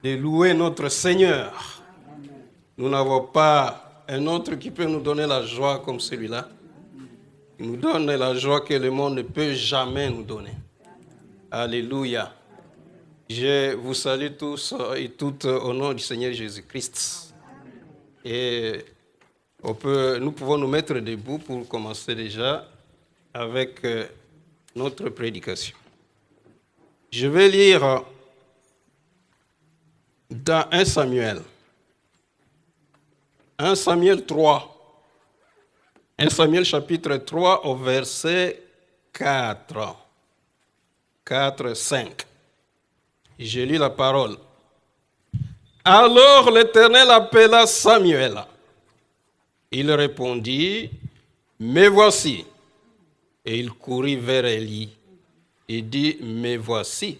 de louer notre Seigneur. Nous n'avons pas un autre qui peut nous donner la joie comme celui-là. Il nous donne la joie que le monde ne peut jamais nous donner. Alléluia. Je vous salue tous et toutes au nom du Seigneur Jésus-Christ. Et nous pouvons nous mettre debout pour commencer déjà avec notre prédication. Je vais lire dans 1 Samuel. 1 Samuel 3. 1 Samuel chapitre 3 au verset 4. 4, 5. Je lis la parole. Alors l'Éternel appela Samuel. Il répondit, « Me voici. » Et il courut vers Élie et dit, « Me voici,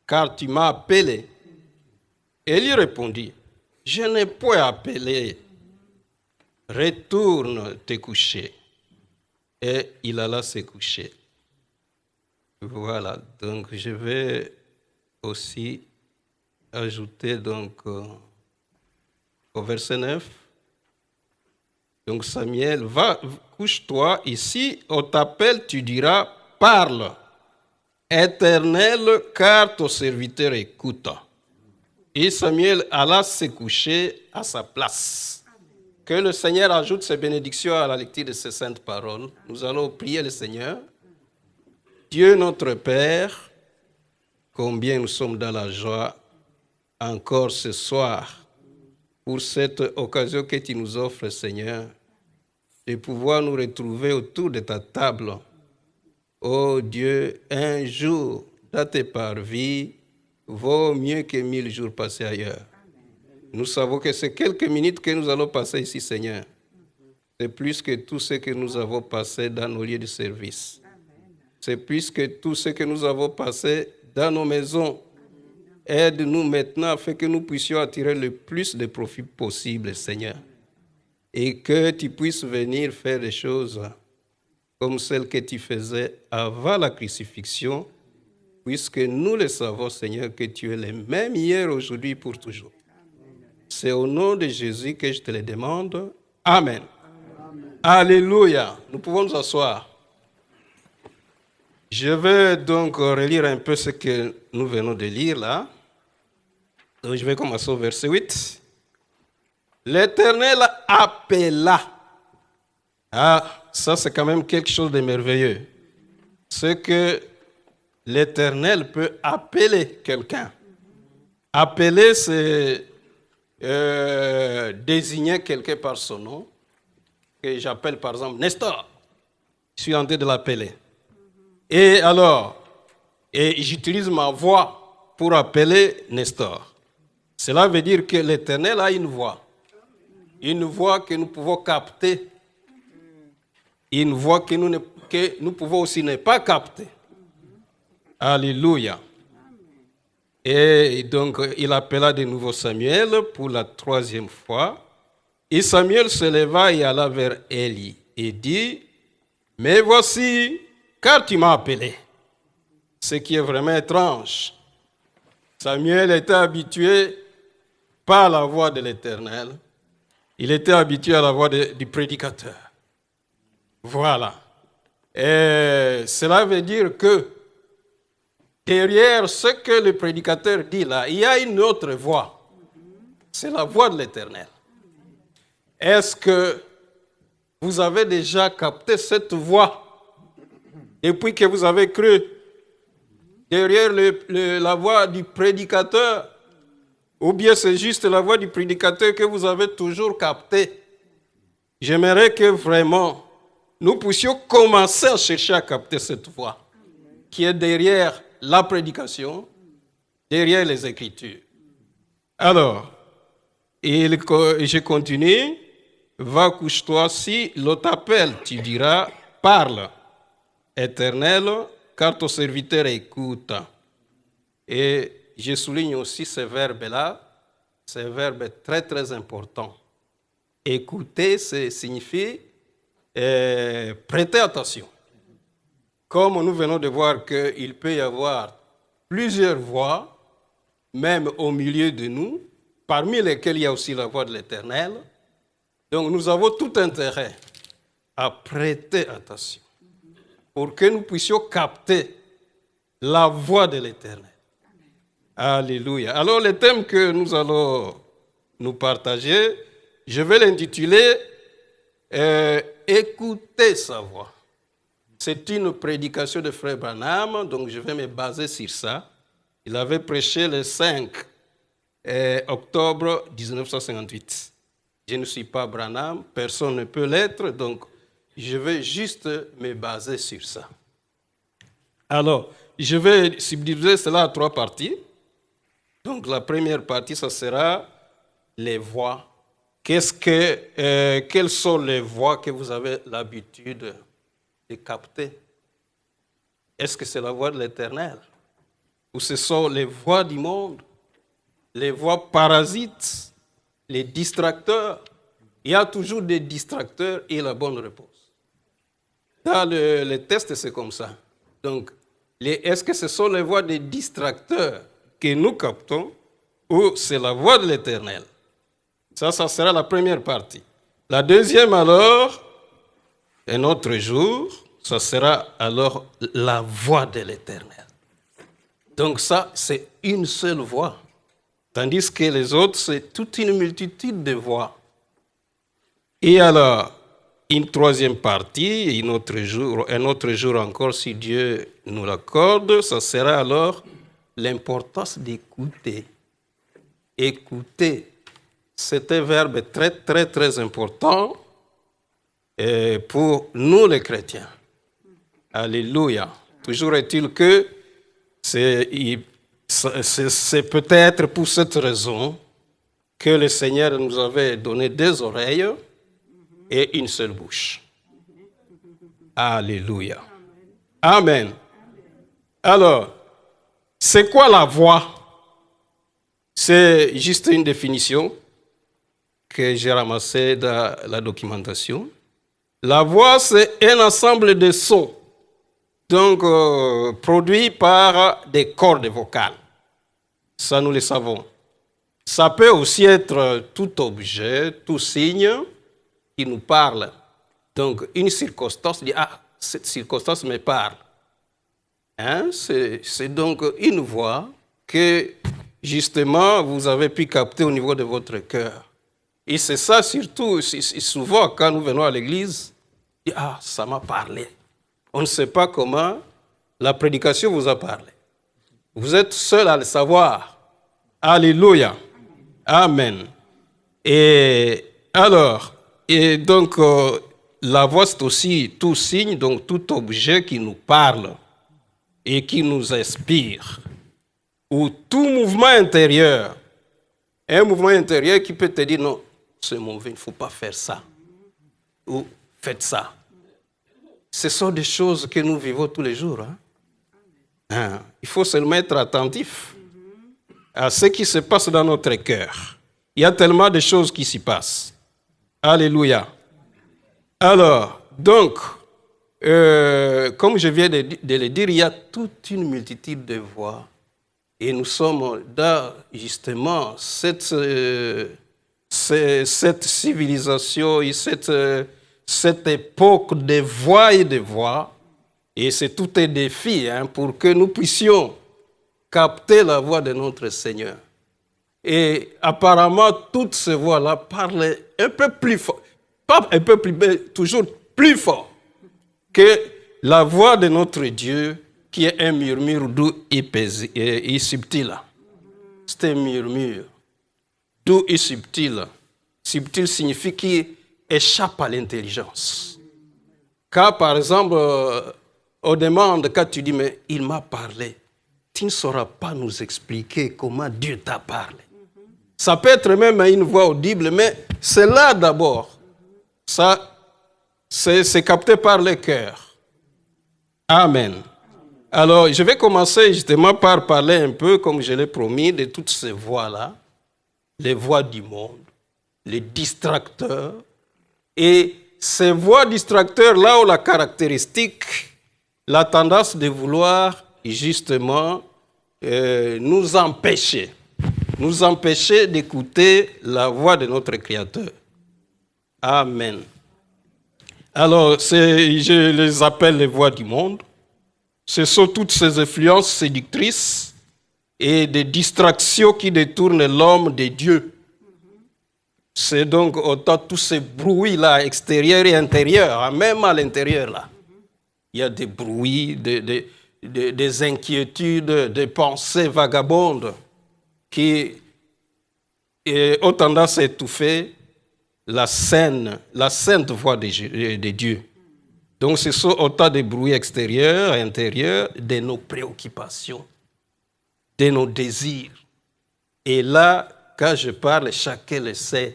car tu m'as appelé. » Élie répondit, « Je n'ai point appelé. Retourne te coucher. » Et il alla se coucher. Voilà, donc je vais aussi ajouter donc au verset 9. Donc Samuel, va, couche-toi, ici on t'appelle, tu diras, parle, Éternel, car ton serviteur écoute. Et Samuel alla se coucher à sa place. Que le Seigneur ajoute ses bénédictions à la lecture de ces saintes paroles. Nous allons prier le Seigneur. Dieu notre Père, combien nous sommes dans la joie encore ce soir pour cette occasion que tu nous offres, Seigneur, de pouvoir nous retrouver autour de ta table. Oh Dieu, un jour dans tes parvis vaut mieux que 1000 jours passés ailleurs. Nous savons que ces quelques minutes que nous allons passer ici, Seigneur, c'est plus que tout ce que nous avons passé dans nos lieux de service. C'est plus que tout ce que nous avons passé dans nos maisons. Aide-nous maintenant afin que nous puissions attirer le plus de profit possible, Seigneur. Et que tu puisses venir faire des choses comme celles que tu faisais avant la crucifixion, puisque nous le savons, Seigneur, que tu es le même hier, aujourd'hui, pour toujours. C'est au nom de Jésus que je te le demande. Amen. Amen. Alléluia. Nous pouvons nous asseoir. Je vais donc relire un peu ce que nous venons de lire là. Donc je vais commencer au verset 8. L'Éternel appela. Ah, ça c'est quand même quelque chose de merveilleux. Ce que l'Éternel peut appeler quelqu'un. Appeler, c'est désigner quelqu'un par son nom. Que j'appelle par exemple Nestor. Je suis en train de l'appeler. Et alors, j'utilise ma voix pour appeler Nestor. Cela veut dire que l'Éternel a une voix que nous pouvons capter, une voix que nous pouvons aussi ne pas capter. Alléluia. Et donc, il appela de nouveau Samuel pour la 3e fois. Et Samuel se leva et alla vers Élie et dit, « Me voici, car tu m'as appelé. » Ce qui est vraiment étrange. Samuel était habitué pas à la voix de l'Éternel. Il était habitué à la voix du prédicateur. Voilà. Et cela veut dire que derrière ce que le prédicateur dit là, il y a une autre voix. C'est la voix de l'Éternel. Est-ce que vous avez déjà capté cette voix depuis que vous avez cru derrière la voix du prédicateur? Ou bien c'est juste la voix du prédicateur que vous avez toujours captée? J'aimerais que vraiment nous puissions commencer à chercher à capter cette voix qui est derrière la prédication, derrière les Écritures. Alors, je continue. Va couche-toi, si l'on t'appelle, tu diras, parle, Éternel, car ton serviteur écoute. Et je souligne aussi ce verbe-là, c'est un verbe très très important. Écouter, ça signifie prêter attention. Comme nous venons de voir qu'il peut y avoir plusieurs voix, même au milieu de nous, parmi lesquels il y a aussi la voix de l'Éternel. Donc nous avons tout intérêt à prêter attention pour que nous puissions capter la voix de l'Éternel. Alléluia. Alors le thème que nous allons nous partager, je vais l'intituler Écoutez sa voix. C'est une prédication de Frère Branham, donc je vais me baser sur ça. Il avait prêché le 5 octobre 1958. Je ne suis pas Branham, personne ne peut l'être, donc je vais juste me baser sur ça. Alors, je vais subdiviser cela en 3 parties. Donc la première partie, ça sera les voix. Quelles sont les voix que vous avez l'habitude de capter? Est-ce que c'est la voix de l'Éternel? Ou ce sont les voix du monde? Les voix parasites? Les distracteurs? Il y a toujours des distracteurs et la bonne réponse. Dans le test, c'est comme ça. Donc, est-ce que ce sont les voix des distracteurs que nous captons ou c'est la voix de l'Éternel? Ça sera la première partie. La deuxième, alors, un autre jour, ça sera alors la voix de l'Éternel. Donc ça, c'est une seule voix. Tandis que les autres, c'est toute une multitude de voix. Et alors, une troisième partie, un autre jour encore, si Dieu nous l'accorde, ça sera alors l'importance d'écouter. Écouter. C'est un verbe très, très, très important pour nous les chrétiens. Alléluia. Toujours est-il que c'est peut-être pour cette raison que le Seigneur nous avait donné 2 oreilles et une seule bouche. Alléluia. Amen. Alors, c'est quoi la voix? C'est juste une définition que j'ai ramassée dans la documentation. La voix, c'est un ensemble de sons, donc produits par des cordes vocales. Ça, nous le savons. Ça peut aussi être tout objet, tout signe qui nous parle. Donc, une circonstance dit, ah, cette circonstance me parle. Hein? C'est donc une voix que, justement, vous avez pu capter au niveau de votre cœur. Et c'est ça surtout, souvent, quand nous venons à l'église, on dit, ah, ça m'a parlé. On ne sait pas comment la prédication vous a parlé. Vous êtes seul à le savoir. Alléluia. Amen. Et alors, donc, la voix, c'est aussi tout signe, donc tout objet qui nous parle et qui nous inspire. Ou tout mouvement intérieur. Un mouvement intérieur qui peut te dire, non, c'est mauvais, il ne faut pas faire ça. Ou faites ça. Ce sont des choses que nous vivons tous les jours. Il faut seulement être attentif à ce qui se passe dans notre cœur. Il y a tellement de choses qui s'y passent. Alléluia. Alors, donc, comme je viens de le dire, il y a toute une multitude de voix. Et nous sommes dans, justement, cette civilisation et cette époque de voix et de voix. Et c'est tout un défi pour que nous puissions capter la voix de notre Seigneur. Et apparemment, toutes ces voix-là parlent un peu plus fort, pas un peu plus, mais toujours plus fort que la voix de notre Dieu, qui est un murmure doux et subtil. C'est un murmure doux et subtil. Subtil signifie qu'il échappe à l'intelligence. Quand, par exemple, on demande, quand tu dis, mais il m'a parlé, tu ne sauras pas nous expliquer comment Dieu t'a parlé. Ça peut être même une voix audible, mais c'est là d'abord. Ça, c'est capté par le cœur. Amen. Alors, je vais commencer justement par parler un peu, comme je l'ai promis, de toutes ces voix-là, les voix du monde, les distracteurs. Et ces voix distracteurs-là ont la caractéristique, la tendance de vouloir justement nous empêcher nous empêcher d'écouter la voix de notre Créateur. Amen. Alors, je les appelle les voix du monde. Ce sont toutes ces influences séductrices et des distractions qui détournent l'homme de Dieu. C'est donc autant tous ces bruits-là, extérieurs et intérieurs, même à l'intérieur, là. Il y a des bruits, des inquiétudes, des pensées vagabondes qui ont tendance à étouffer la sainte voix de Dieu. Donc ce sont autant de bruits extérieurs et intérieurs de nos préoccupations, de nos désirs. Et là, quand je parle, chacun le sait,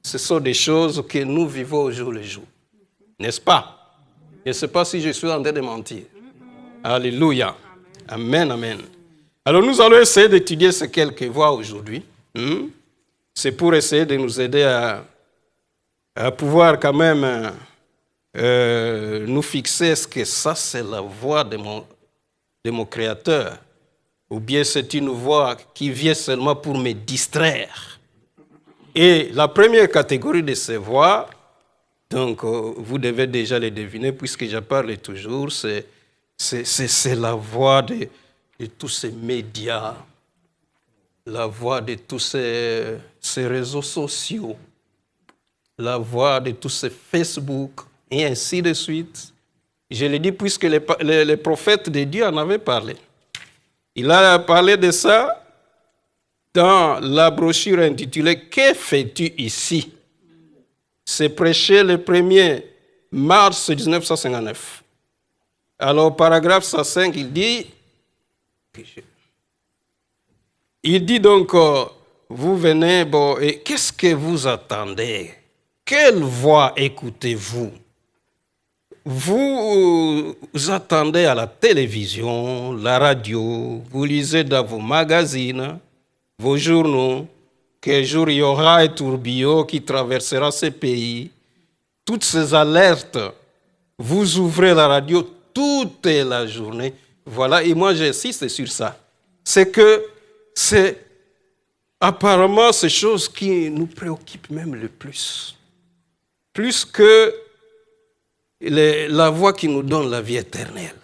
ce sont des choses que nous vivons au jour le jour. N'est-ce pas? Je ne sais pas si je suis en train de mentir. Alléluia. Amen, amen. Alors nous allons essayer d'étudier ces quelques voix aujourd'hui. C'est pour essayer de nous aider à pouvoir quand même nous fixer, est-ce que ça c'est la voix de mon Créateur, ou bien c'est une voix qui vient seulement pour me distraire. Et la première catégorie de ces voix, donc vous devez déjà les deviner puisque j'en parle toujours, c'est la voix de tous ces médias, la voix de tous ces réseaux sociaux, la voix de tous ces Facebook, et ainsi de suite. Je le dis puisque les prophètes de Dieu en avaient parlé. Il a parlé de ça dans la brochure intitulée « Que fais-tu ici ?» C'est prêché le 1er mars 1959. Alors, paragraphe 105, il dit donc, vous venez, bon, et qu'est-ce que vous attendez? Quelle voix écoutez-vous? Vous attendez à la télévision, la radio, vous lisez dans vos magazines, vos journaux, qu'un jour il y aura un tourbillon qui traversera ce pays. Toutes ces alertes, vous ouvrez la radio toute la journée. Voilà, et moi j'insiste sur ça. C'est que c'est apparemment ces choses qui nous préoccupent même le plus. Plus que la voix qui nous donne la vie éternelle.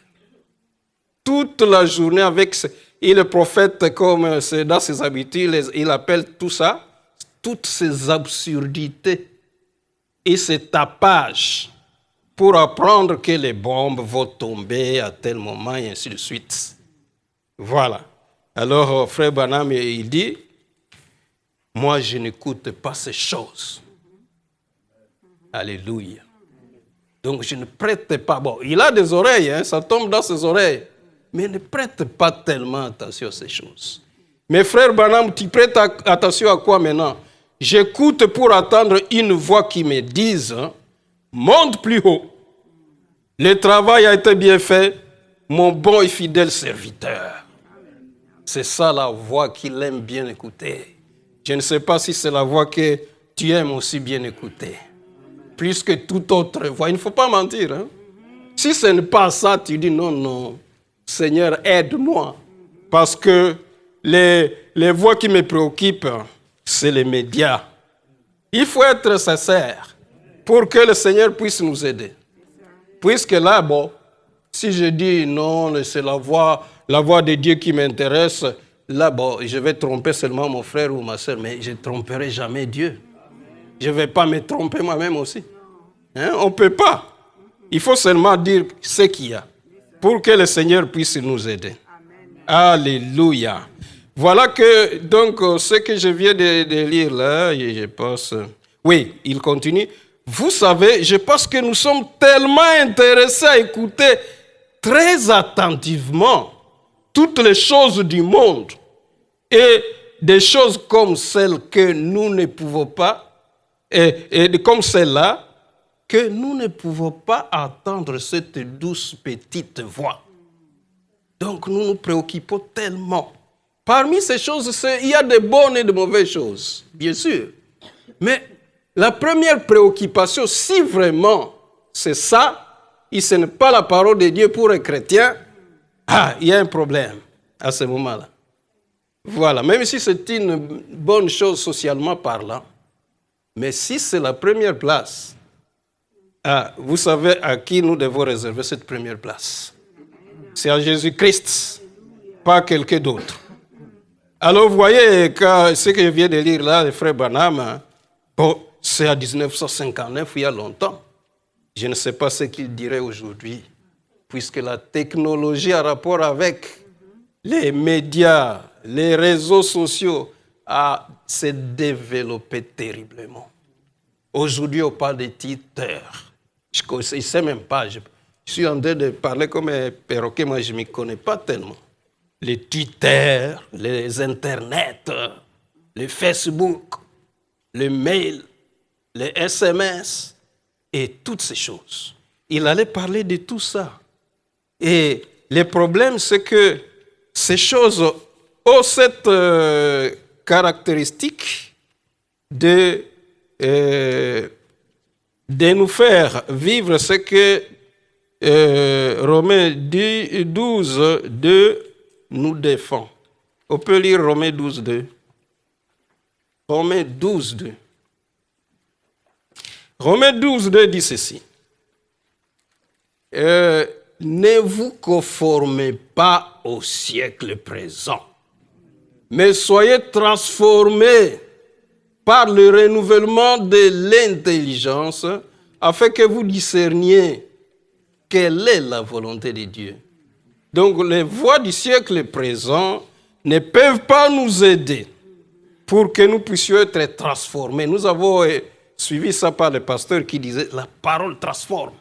Toute la journée avec... Et le prophète, comme c'est dans ses habitudes, il appelle tout ça, toutes ces absurdités et ces tapages pour apprendre que les bombes vont tomber à tel moment et ainsi de suite. Voilà. Alors, frère Branham, il dit, moi je n'écoute pas ces choses. Alléluia. Donc je ne prête pas, bon, il a des oreilles, hein, ça tombe dans ses oreilles, mais ne prête pas tellement attention à ces choses. Mes frères Branham, tu prêtes attention à quoi maintenant? J'écoute pour attendre une voix qui me dise, monte plus haut. Le travail a été bien fait, mon bon et fidèle serviteur. C'est ça la voix qu'il aime bien écouter. Je ne sais pas si c'est la voix que tu aimes aussi bien écouter. Plus que toute autre voix. Il ne faut pas mentir. Hein? Si ce n'est pas ça, tu dis non, non. Seigneur, aide-moi. Parce que les voix qui me préoccupent, c'est les médias. Il faut être sincère pour que le Seigneur puisse nous aider. Puisque là, bon, si je dis non, c'est la voix de Dieu qui m'intéresse, là, bon, je vais tromper seulement mon frère ou ma soeur, mais je ne tromperai jamais Dieu. Je ne vais pas me tromper moi-même aussi. Hein? On ne peut pas. Il faut seulement dire ce qu'il y a pour que le Seigneur puisse nous aider. Amen. Alléluia. Voilà que, donc, ce que je viens de lire là, je pense... Oui, il continue. Vous savez, je pense que nous sommes tellement intéressés à écouter très attentivement toutes les choses du monde et des choses comme celles que nous ne pouvons pas et comme celle-là, que nous ne pouvons pas entendre cette douce petite voix. Donc nous nous préoccupons tellement. Parmi ces choses, il y a de bonnes et de mauvaises choses, bien sûr. Mais la première préoccupation, si vraiment c'est ça, et ce n'est pas la parole de Dieu pour un chrétien, il y a un problème à ce moment-là. Voilà, même si c'est une bonne chose socialement parlant, mais si c'est la première place, vous savez à qui nous devons réserver cette première place. C'est à Jésus-Christ, pas à quelqu'un d'autre. Alors vous voyez, ce que je viens de lire là, le frère Branham, bon, c'est à 1959, il y a longtemps. Je ne sais pas ce qu'il dirait aujourd'hui, puisque la technologie a rapport avec les médias, les réseaux sociaux, s'est développée terriblement. Aujourd'hui, on parle de Twitter. Je ne sais même pas. Je suis en train de parler comme un perroquet, moi je ne m'y connais pas tellement. Les Twitter, les Internet, les Facebook, les mails, les SMS et toutes ces choses. Il allait parler de tout ça. Et le problème, c'est que ces choses ont cette caractéristique de nous faire vivre ce que Romains 12, 2 nous défend. On peut lire Romains 12, 2. Romains 12, 2. Romains 12, 2 dit ceci. Ne vous conformez pas au siècle présent, mais soyez transformés par le renouvellement de l'intelligence, afin que vous discerniez quelle est la volonté de Dieu. Donc les voies du siècle présent ne peuvent pas nous aider pour que nous puissions être transformés. Nous avons suivi ça par le pasteur qui disait « la parole transforme ».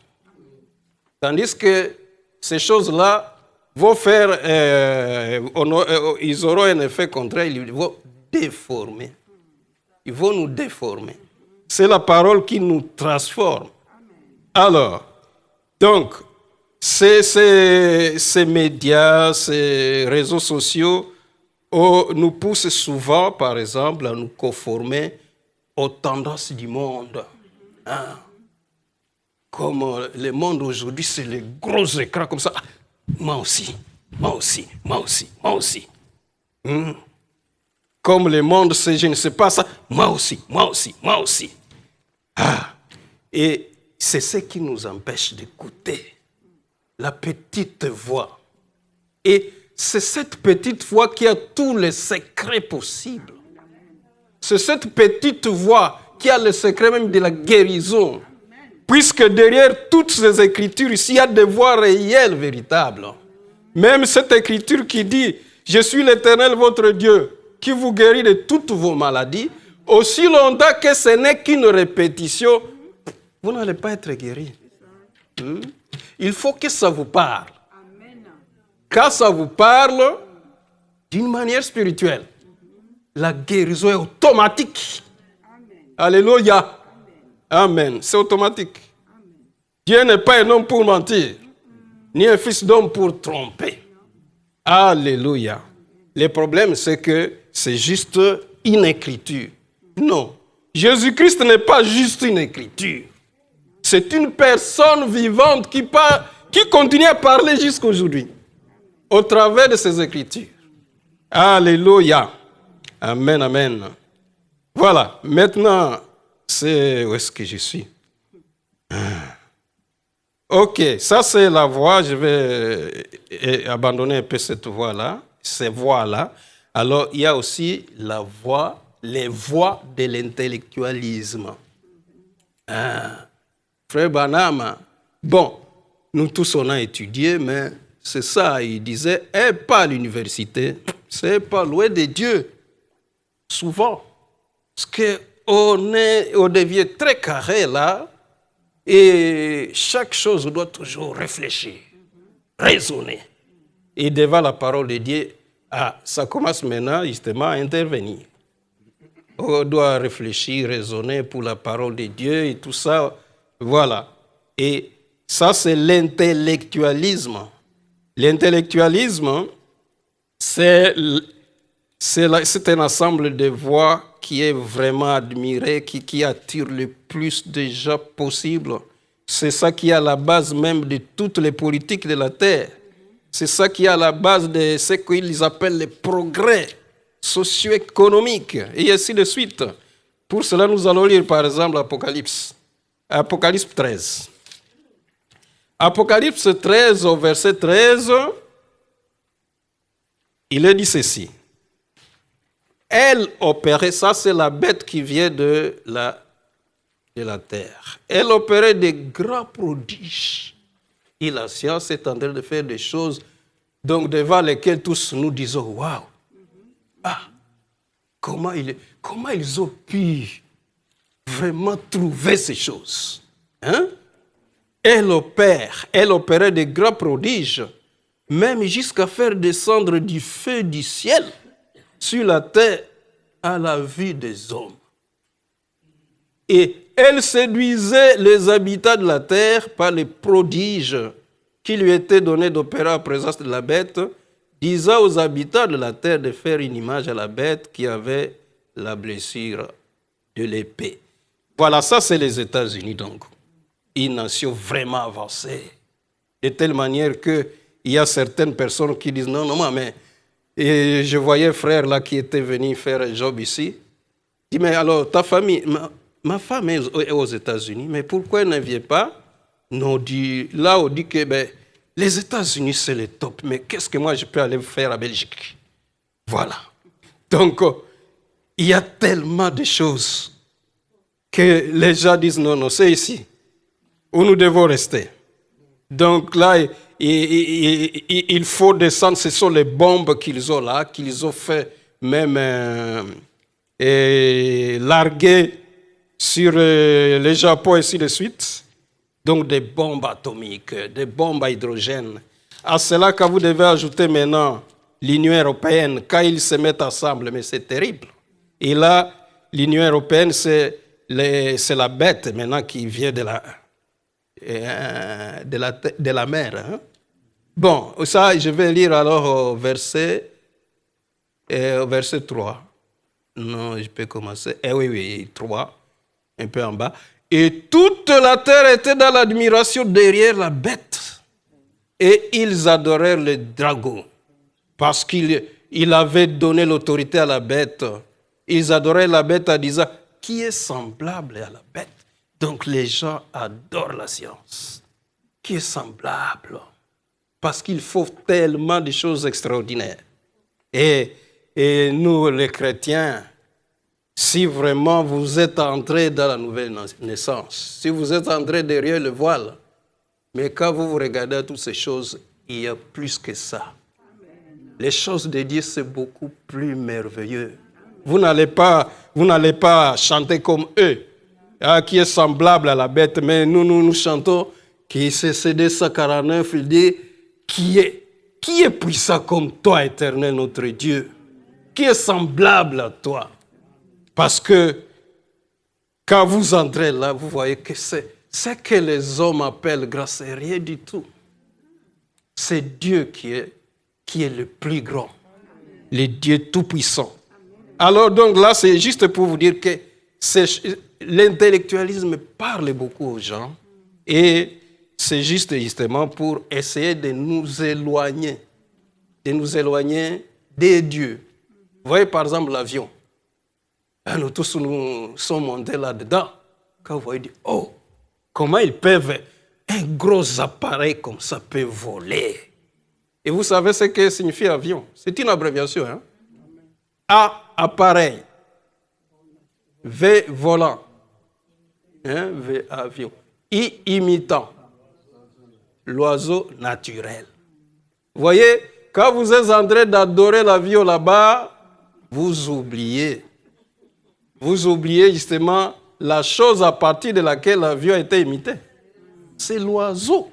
Tandis que ces choses-là vont faire, ils auront un effet contraire, ils vont déformer. Ils vont nous déformer. C'est la parole qui nous transforme. Alors, donc, ces médias, ces réseaux sociaux nous poussent souvent, par exemple, à nous conformer aux tendances du monde. Hein? Comme le monde aujourd'hui, c'est les gros écrans comme ça. Moi aussi, moi aussi, moi aussi, moi aussi. Comme le monde, c'est je ne sais pas ça. Moi aussi, moi aussi, moi aussi. Et c'est ce qui nous empêche d'écouter la petite voix. Et c'est cette petite voix qui a tous les secrets possibles. C'est cette petite voix qui a le secret même de la guérison. Puisque derrière toutes ces écritures, ici, il y a des voix réelles, véritables. Même cette écriture qui dit « Je suis l'Éternel, votre Dieu, qui vous guérit de toutes vos maladies », aussi longtemps que ce n'est qu'une répétition, vous n'allez pas être guéri. Il faut que ça vous parle. Quand ça vous parle, d'une manière spirituelle, la guérison est automatique. Alléluia. Amen. C'est automatique. Dieu n'est pas un homme pour mentir, ni un fils d'homme pour tromper. Alléluia. Le problème, c'est que c'est juste une écriture. Non. Jésus-Christ n'est pas juste une écriture. C'est une personne vivante qui continue à parler jusqu'à aujourd'hui, au travers de ses écritures. Alléluia. Amen, amen. Voilà. Maintenant, où est-ce que je suis? Ok, ça c'est la voie. Je vais abandonner un peu cette voie-là, ces voies-là. Alors, il y a aussi les voies de l'intellectualisme. Frère Branham, bon, nous tous on a étudié, mais c'est ça, il disait, pas à l'université, c'est pas loin de Dieu. Souvent, parce qu'on devient très carré là, et chaque chose doit toujours réfléchir, raisonner. Et devant la parole de Dieu, ça commence maintenant justement à intervenir. On doit réfléchir, raisonner pour la parole de Dieu et tout ça. Voilà. Et ça, c'est l'intellectualisme. L'intellectualisme, c'est un ensemble de voix qui est vraiment admiré, qui attire le plus de gens possible. C'est ça qui est à la base même de toutes les politiques de la terre. C'est ça qui est à la base de ce qu'ils appellent le progrès. socio-économique, et ainsi de suite. Pour cela, nous allons lire par exemple Apocalypse 13. Apocalypse 13, au verset 13, il est dit ceci. Elle opérait, ça c'est la bête qui vient de la terre. Elle opérait des grands prodiges. Et la science est en train de faire des choses donc devant lesquelles tous nous disons « Waouh! Ah! Comment ils ont pu vraiment trouver ces choses? Hein? Elle opérait des grands prodiges, même jusqu'à faire descendre du feu du ciel sur la terre à la vue des hommes. Et elle séduisait les habitants de la terre par les prodiges qui lui étaient donnés d'opérer en présence de la bête, disant aux habitants de la terre de faire une image à la bête qui avait la blessure de l'épée. Voilà, ça c'est les États-Unis donc. Une nation vraiment avancée. De telle manière qu'il y a certaines personnes qui disent non, mais et je voyais un frère là qui était venu faire un job ici. Il dit, mais alors ta famille, ma femme est aux États-Unis, mais pourquoi elle ne vient pas? Non, là on dit que les États-Unis c'est le top, mais qu'est-ce que moi je peux aller faire à Belgique? Voilà. Donc, il y a tellement de choses que les gens disent non, c'est ici où nous devons rester. Donc là, il faut descendre, ce sont les bombes qu'ils ont là, qu'ils ont fait même larguer sur le Japon et ainsi de suite. Donc des bombes atomiques, des bombes à hydrogène. À cela que vous devez ajouter maintenant l'Union européenne, quand ils se mettent ensemble, mais c'est terrible. Et là, l'Union européenne, c'est la bête maintenant qui vient de la mer. Hein? Bon, ça, je vais lire alors au verset 3. Non, je peux commencer. Oui, 3, un peu en bas. Et toute la terre était dans l'admiration derrière la bête. Et ils adorèrent le dragon, parce qu'il avait donné l'autorité à la bête. Ils adoraient la bête en disant, qui est semblable à la bête? Donc les gens adorent la science. Qui est semblable? Parce qu'il faut tellement de choses extraordinaires. Et nous, les chrétiens, si vraiment vous êtes entrés dans la nouvelle naissance, si vous êtes entrés derrière le voile, mais quand vous regardez toutes ces choses, il y a plus que ça. Les choses de Dieu, c'est beaucoup plus merveilleux. Vous n'allez pas chanter comme eux, qui est semblable à la bête, mais nous chantons qui c'est CD 149, il dit, qui est puissant comme toi, Éternel, notre Dieu, qui est semblable à toi. Parce que quand vous entrez là, vous voyez que ce que les hommes appellent grâce, c'est rien du tout. C'est Dieu qui est le plus grand, le Dieu tout-puissant. Alors donc là, c'est juste pour vous dire que l'intellectualisme parle beaucoup aux gens et c'est justement pour essayer de nous éloigner des dieux. Vous voyez par exemple l'avion. Nous tous nous sommes montés là-dedans. Quand vous voyez, oh, comment ils peuvent, un gros appareil comme ça peut voler. Et vous savez ce que signifie avion? C'est une abréviation. Hein? A, appareil. V, volant. Hein? V, avion. I, imitant. L'oiseau naturel. Vous voyez, quand vous êtes en train d'adorer l'avion là-bas, vous oubliez justement la chose à partir de laquelle l'avion a été imité. C'est l'oiseau.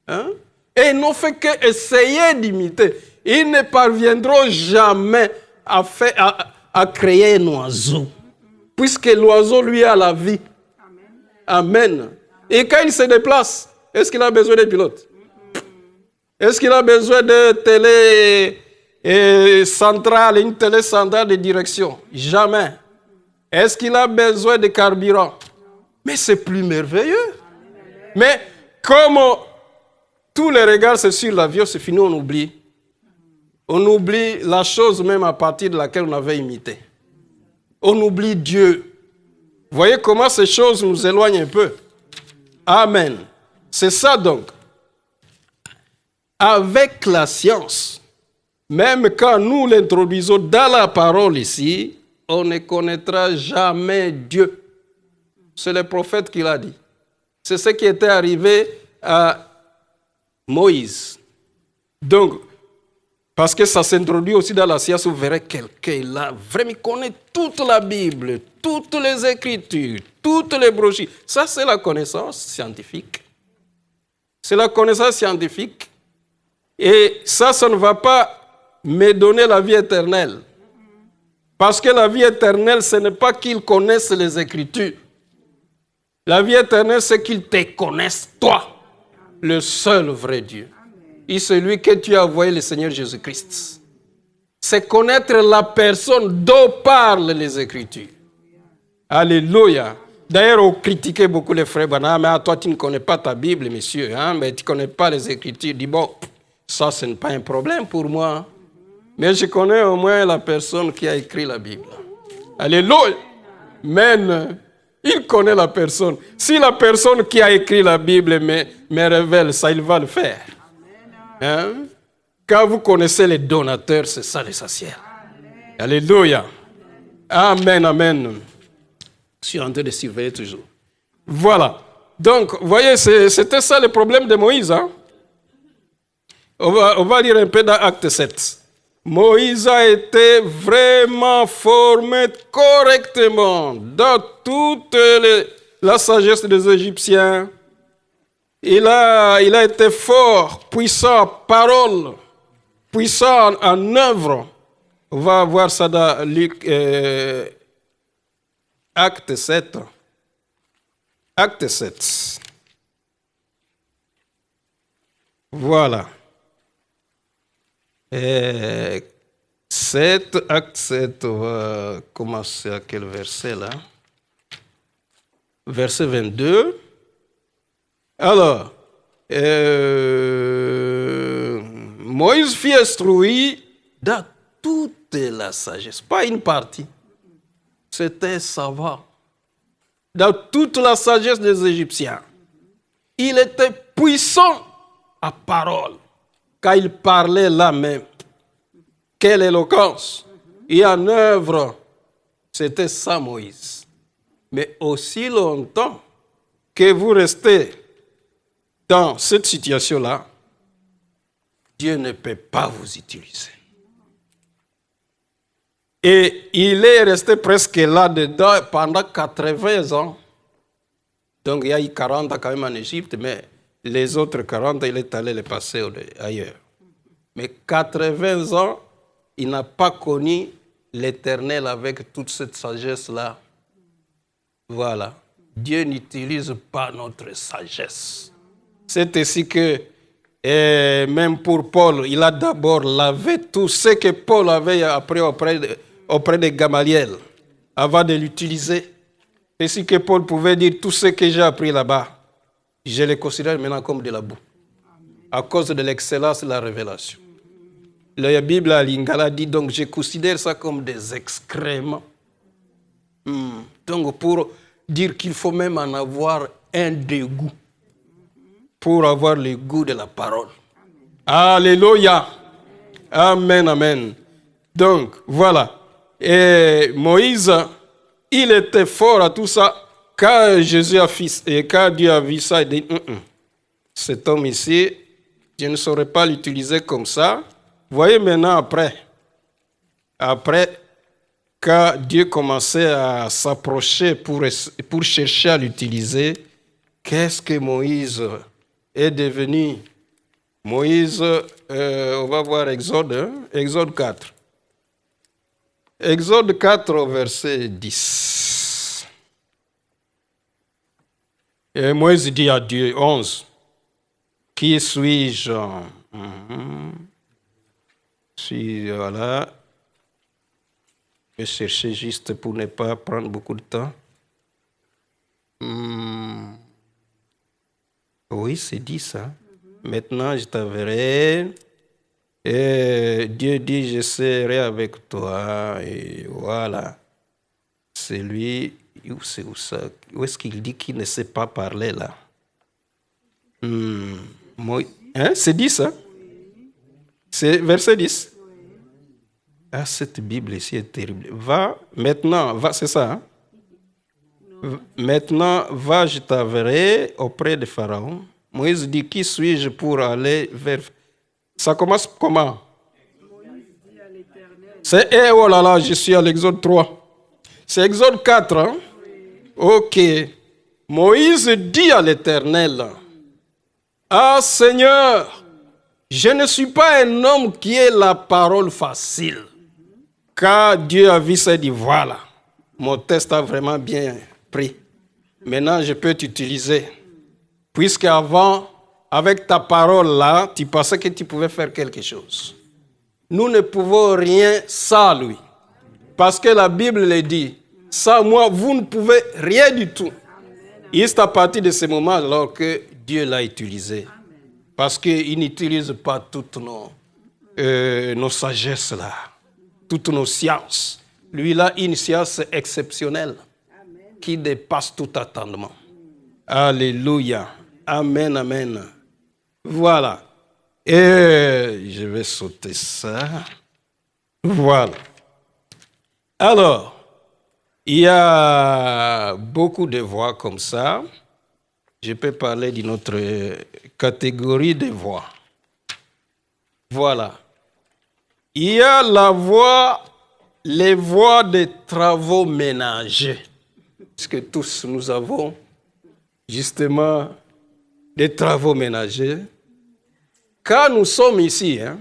Hein? Et ils n'ont fait qu'essayer d'imiter. Ils ne parviendront jamais à créer un oiseau. Puisque l'oiseau, lui, a la vie. Amen. Et quand il se déplace, est-ce qu'il a besoin de pilote? Est-ce qu'il a besoin de centrale, une télécentrale de direction? Jamais. Est-ce qu'il a besoin de carburant? Mais c'est plus merveilleux. Mais comme tous les regards c'est sur l'avion, c'est fini, on oublie On oublie la chose même à partir de laquelle on avait imité. On oublie Dieu. Vous voyez comment ces choses nous éloignent un peu. Amen. C'est ça donc. Avec la science, même quand nous l'introduisons dans la parole ici, on ne connaîtra jamais Dieu. C'est le prophète qui l'a dit. C'est ce qui était arrivé à Moïse. Donc, parce que ça s'introduit aussi dans la science, vous verrez quelqu'un là, vraiment, il connaît toute la Bible, toutes les Écritures, toutes les brochures. Ça, c'est la connaissance scientifique. C'est la connaissance scientifique. Et ça ne va pas me donner la vie éternelle. Parce que la vie éternelle, ce n'est pas qu'ils connaissent les Écritures. La vie éternelle, c'est qu'ils te connaissent, toi, le seul vrai Dieu. Et celui que tu as envoyé, le Seigneur Jésus-Christ. C'est connaître la personne dont parlent les Écritures. Alléluia. D'ailleurs, on critiquait beaucoup les frères Branham. Mais toi, tu ne connais pas ta Bible, monsieur. Hein? Mais tu ne connais pas les Écritures. Dis, bon, ça, ce n'est pas un problème pour moi. Mais je connais au moins la personne qui a écrit la Bible. Alléluia. Amen. Il connaît la personne. Si la personne qui a écrit la Bible me révèle ça, il va le faire. Hein? Quand vous connaissez les donateurs, c'est ça l'essentiel. Alléluia. Amen, amen. Je suis en train de surveiller toujours. Voilà. Donc, vous voyez, c'était ça le problème de Moïse. Hein? On va lire un peu dans Acte 7. Moïse a été vraiment formé correctement dans toute la sagesse des Égyptiens. Il a été fort, puissant en parole, puissant en œuvre. On va voir ça dans Luc, Acte 7. Acte 7. Voilà. Acte 7, on va commencer à quel verset là? Verset 22. Alors, Moïse fut instruit dans toute la sagesse, pas une partie. C'était savant. Dans toute la sagesse des Égyptiens. Il était puissant à parole. Quand il parlait là même, quelle éloquence! Et en œuvre, c'était ça Moïse. Mais aussi longtemps que vous restez dans cette situation-là, Dieu ne peut pas vous utiliser. Et il est resté presque là-dedans pendant 80 ans. Donc il y a eu 40 ans quand même en Égypte, mais les autres 40 ans, il est allé les passer ailleurs. Mais 80 ans, il n'a pas connu l'Éternel avec toute cette sagesse-là. Voilà. Dieu n'utilise pas notre sagesse. C'est ainsi que, même pour Paul, il a d'abord lavé tout ce que Paul avait appris auprès de Gamaliel, avant de l'utiliser. C'est ainsi que Paul pouvait dire tout ce que j'ai appris là-bas. Je les considère maintenant comme de la boue. À cause de l'excellence de la révélation. La Bible à Lingala dit donc je considère ça comme des excréments. Donc pour dire qu'il faut même en avoir un dégoût. Pour avoir le goût de la parole. Alléluia. Amen, amen. Donc voilà. Et Moïse, il était fort à tout ça. Quand Dieu a vu ça, il dit, cet homme ici, je ne saurais pas l'utiliser comme ça. Vous voyez maintenant après, quand Dieu commençait à s'approcher pour chercher à l'utiliser, qu'est-ce que Moïse est devenu? Moïse, on va voir Exode 4. Exode 4, verset 10. Et Moïse dit à Dieu, 11, qui suis-je? Voilà. Je vais chercher juste pour ne pas prendre beaucoup de temps. Oui, c'est dit ça. Maintenant, je t'enverrai Et Dieu dit, je serai avec toi. Et voilà. C'est lui, c'est où ça? Où est-ce qu'il dit qu'il ne sait pas parler là? Hein? C'est 10, hein? C'est verset 10. Ah, cette Bible ici est terrible. Va, maintenant, va, c'est ça, hein? Maintenant, va, je t'enverrai auprès de Pharaon. Moïse dit, qui suis-je pour aller vers... Ça commence comment? C'est, oh là là, je suis à l'Exode 3. C'est Exode 4, hein? Ok. Moïse dit à l'Éternel, ah Seigneur, je ne suis pas un homme qui ait la parole facile. Car Dieu a vu ça et dit, voilà, mon test a vraiment bien pris. Maintenant, je peux t'utiliser. Puisqu'avant, avec ta parole là, tu pensais que tu pouvais faire quelque chose. Nous ne pouvons rien sans lui. Parce que la Bible le dit, sans moi, vous ne pouvez rien du tout. Et c'est à partir de ce moment alors que Dieu l'a utilisé. Parce qu'il n'utilise pas toutes nos sagesses là, toutes nos sciences. Lui, il a une science exceptionnelle qui dépasse tout attendement. Alléluia. Amen, amen. Voilà. Et je vais sauter ça. Voilà. Alors, il y a beaucoup de voix comme ça. Je peux parler d'une autre catégorie de voix. Voilà. Il y a les voix des travaux ménagers. Parce que tous nous avons justement des travaux ménagers. Quand nous sommes ici, hein,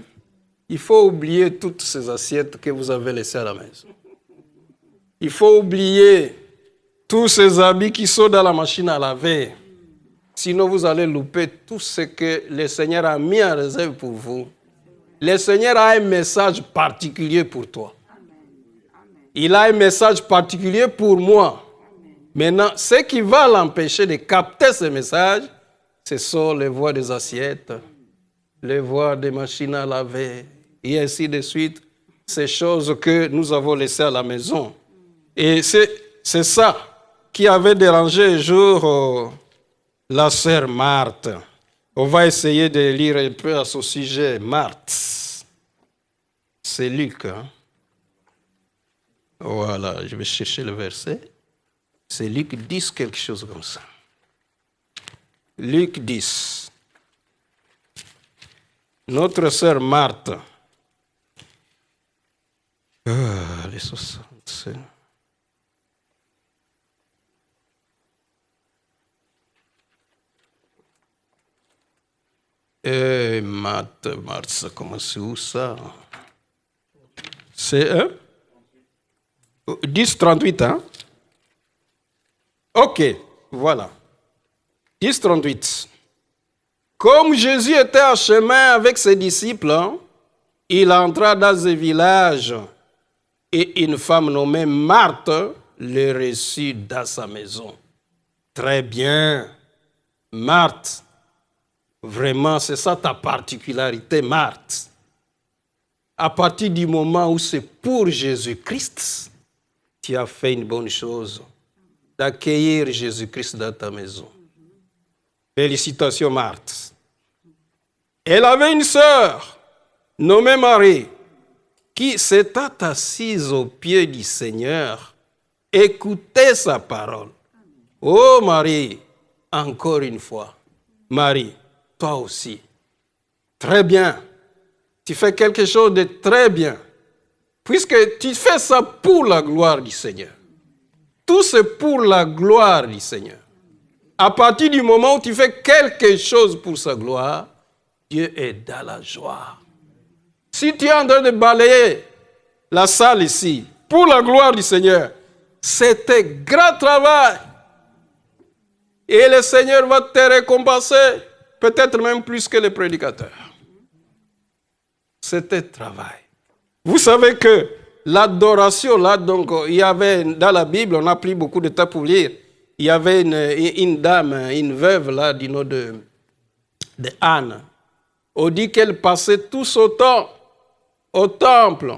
il faut oublier toutes ces assiettes que vous avez laissées à la maison. Il faut oublier tous ces habits qui sont dans la machine à laver. Sinon, vous allez louper tout ce que le Seigneur a mis en réserve pour vous. Le Seigneur a un message particulier pour toi. Il a un message particulier pour moi. Maintenant, ce qui va l'empêcher de capter ce message, ce sont les voix des assiettes, les voix des machines à laver, et ainsi de suite. Ces choses que nous avons laissées à la maison. Et c'est ça qui avait dérangé un jour la sœur Marthe. On va essayer de lire un peu à ce sujet. Marthe. C'est Luc. Hein? Voilà, je vais chercher le verset. C'est Luc 10, quelque chose comme ça. Luc 10. Notre sœur Marthe. Les 65. Marthe, ça commence où ça? C'est 10, 38, hein? Ok, voilà. 10, 38. Comme Jésus était en chemin avec ses disciples, hein, il entra dans un village et une femme nommée Marthe le reçut dans sa maison. Très bien. Marthe, vraiment, c'est ça ta particularité, Marthe. À partir du moment où c'est pour Jésus-Christ, tu as fait une bonne chose d'accueillir Jésus-Christ dans ta maison. Félicitations, Marthe. Elle avait une sœur nommée Marie qui s'était assise aux pieds du Seigneur, écoutait sa parole. Oh Marie, encore une fois, Marie, toi aussi. Très bien. Tu fais quelque chose de très bien. Puisque tu fais ça pour la gloire du Seigneur. Tout c'est pour la gloire du Seigneur. À partir du moment où tu fais quelque chose pour sa gloire, Dieu est dans la joie. Si tu es en train de balayer la salle ici, pour la gloire du Seigneur, c'est un grand travail. Et le Seigneur va te récompenser, peut-être même plus que les prédicateurs. C'est un travail. Vous savez que l'adoration, là, donc, il y avait, dans la Bible, on a pris beaucoup de temps pour lire, il y avait une dame, une veuve, là, du nom de Anne. On dit qu'elle passait tout son temps au temple,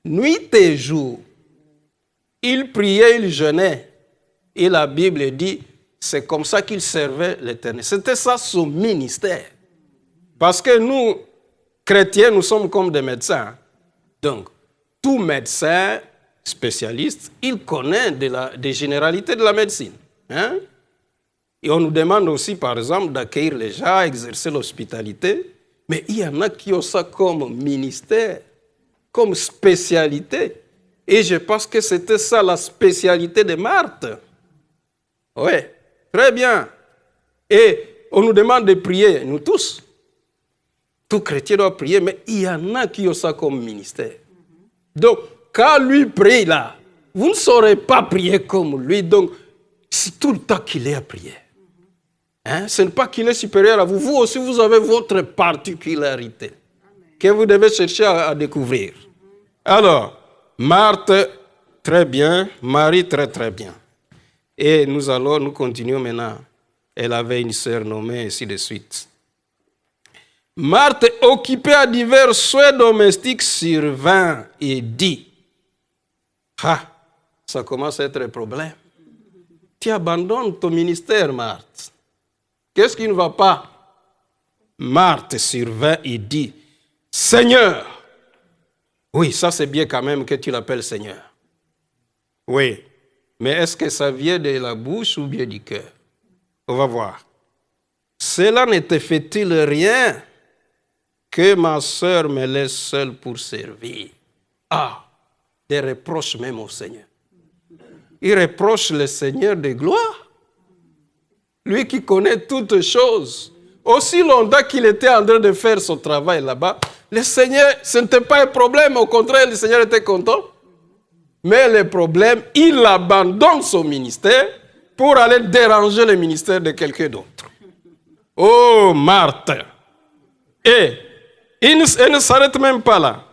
nuit et jour. Il priait, il jeûnait. Et la Bible dit, c'est comme ça qu'il servait l'Éternel. C'était ça son ministère. Parce que nous, chrétiens, nous sommes comme des médecins. Donc, tout médecin spécialiste, il connaît des généralités de la médecine. Hein? Et on nous demande aussi, par exemple, d'accueillir les gens, exercer l'hospitalité. Mais il y en a qui ont ça comme ministère, comme spécialité. Et je pense que c'était ça la spécialité de Marthe. Oui, très bien. Et on nous demande de prier, nous tous. Tout chrétien doit prier, mais il y en a qui ont ça comme ministère. Donc, quand lui prie là, vous ne saurez pas prier comme lui. Donc, c'est tout le temps qu'il est à prier. Hein? Ce n'est pas qu'il est supérieur à vous. Vous aussi, vous avez votre particularité que vous devez chercher à découvrir. Alors, Marthe, très bien. Marie, très, très bien. Et nous continuons maintenant. Elle avait une sœur nommée, ainsi de suite. Marthe, occupée à divers souhaits domestiques, survint et dit, ah, ça commence à être un problème. Tu abandonnes ton ministère, Marthe. Qu'est-ce qui ne va pas? Marthe survint et dit, Seigneur. Oui, ça c'est bien quand même que tu l'appelles Seigneur. Oui, mais est-ce que ça vient de la bouche ou bien du cœur? On va voir. Cela ne te fait-il rien que ma sœur me laisse seule pour servir? Ah, des reproches même au Seigneur. Il reproche le Seigneur de gloire. Lui qui connaît toutes choses. Aussi longtemps qu'il était en train de faire son travail là-bas, le Seigneur, ce n'était pas un problème. Au contraire, le Seigneur était content. Mais le problème, il abandonne son ministère pour aller déranger le ministère de quelqu'un d'autre. Oh, Marthe. Et elle ne s'arrête même pas là.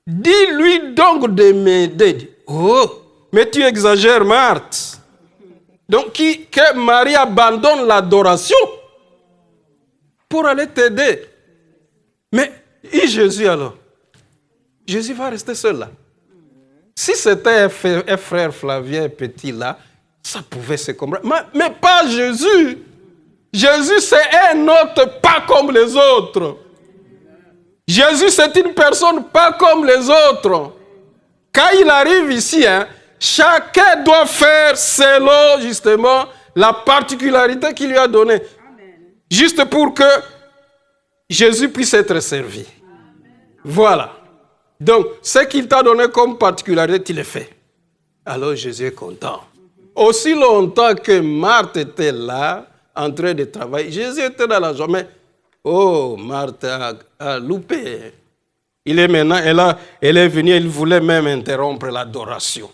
Dis-lui donc de m'aider. Oh, mais tu exagères, Marthe. Donc, que Marie abandonne l'adoration pour aller t'aider. Mais, et Jésus alors? Jésus va rester seul là. Si c'était un frère Flavien petit là, ça pouvait se comprendre. Mais pas Jésus. Jésus, c'est un autre, pas comme les autres. Jésus, c'est une personne pas comme les autres. Quand il arrive ici, chacun doit faire selon justement la particularité qu'il lui a donnée. Juste pour que Jésus puisse être servi. Voilà. Donc, ce qu'il t'a donné comme particularité, tu le fais. Alors Jésus est content. Aussi longtemps que Marthe était là, en train de travailler, Jésus était dans la joie. Mais, oh, Marthe a loupé. Il est maintenant, elle est venue, elle voulait même interrompre l'adoration.